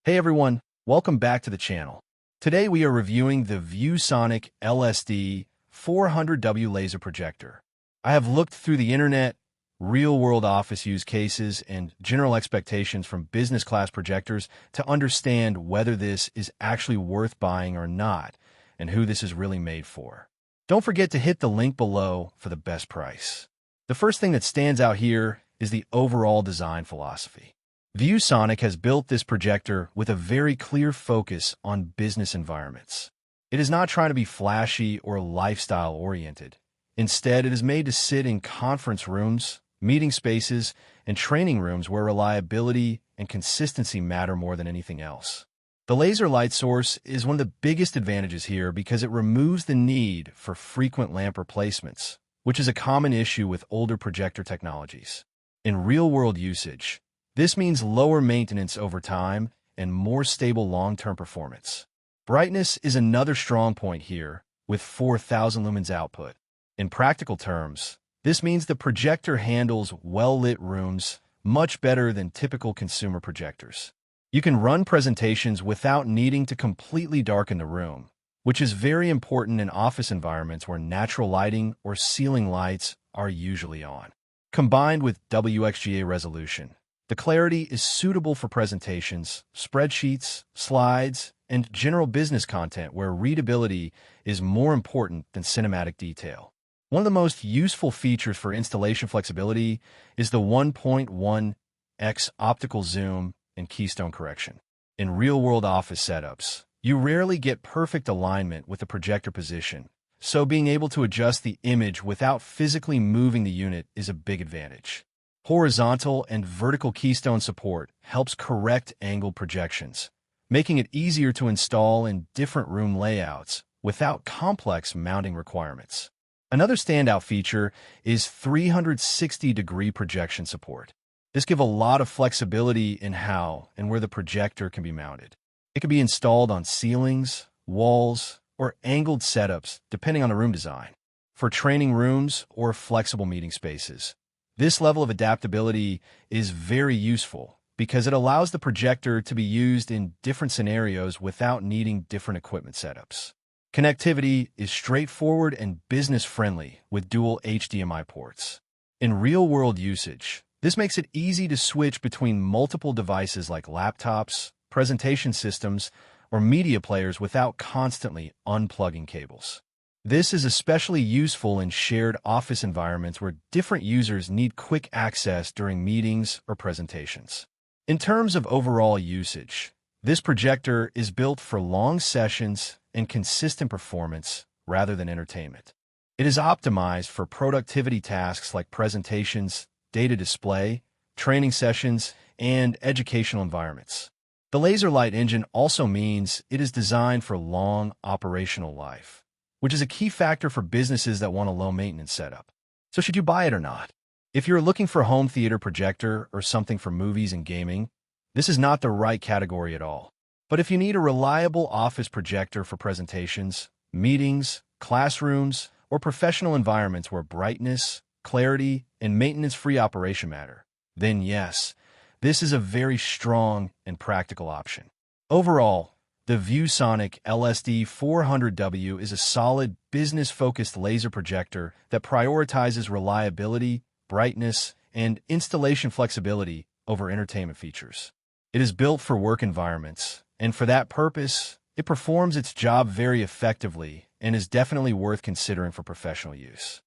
Hey everyone, welcome back to the channel. Today we are reviewing the ViewSonic LSD400W laser projector. I have looked through the internet, real-world office use cases, and general expectations from business class projectors to understand whether this is actually worth buying or not, and who this is really made for. Don't forget to hit the link below for the best price. The first thing that stands out here is the overall design philosophy. ViewSonic has built this projector with a very clear focus on business environments. It is not trying to be flashy or lifestyle-oriented. Instead, it is made to sit in conference rooms, meeting spaces, and training rooms where reliability and consistency matter more than anything else. The laser light source is one of the biggest advantages here because it removes the need for frequent lamp replacements, which is a common issue with older projector technologies. In real-world usage, this means lower maintenance over time and more stable long-term performance. Brightness is another strong point here, with 4,000 lumens output. In practical terms, this means the projector handles well-lit rooms much better than typical consumer projectors. You can run presentations without needing to completely darken the room, which is very important in office environments where natural lighting or ceiling lights are usually on. Combined with WXGA resolution, the clarity is suitable for presentations, spreadsheets, slides, and general business content where readability is more important than cinematic detail. One of the most useful features for installation flexibility is the 1.1x optical zoom and Keystone correction. In real-world office setups, you rarely get perfect alignment with the projector position, so being able to adjust the image without physically moving the unit is a big advantage. Horizontal and vertical Keystone support helps correct angled projections, making it easier to install in different room layouts without complex mounting requirements. Another standout feature is 360-degree projection support. This gives a lot of flexibility in how and where the projector can be mounted. It can be installed on ceilings, walls, or angled setups depending on the room design. For training rooms or flexible meeting spaces, this level of adaptability is very useful because it allows the projector to be used in different scenarios without needing different equipment setups. Connectivity is straightforward and business-friendly with dual HDMI ports. In real-world usage, this makes it easy to switch between multiple devices like laptops, presentation systems, or media players without constantly unplugging cables. This is especially useful in shared office environments where different users need quick access during meetings or presentations. In terms of overall usage, this projector is built for long sessions and consistent performance rather than entertainment. It is optimized for productivity tasks like presentations, data display, training sessions, and educational environments. The laser light engine also means it is designed for long operational life, which is a key factor for businesses that want a low-maintenance setup. So should you buy it or not? If you're looking for a home theater projector or something for movies and gaming, this is not the right category at all. But if you need a reliable office projector for presentations, meetings, classrooms, or professional environments where brightness, clarity, and maintenance-free operation matter, then yes, this is a very strong and practical option. Overall, the ViewSonic LSD400W is a solid, business-focused laser projector that prioritizes reliability, brightness, and installation flexibility over entertainment features. It is built for work environments, and for that purpose, it performs its job very effectively and is definitely worth considering for professional use.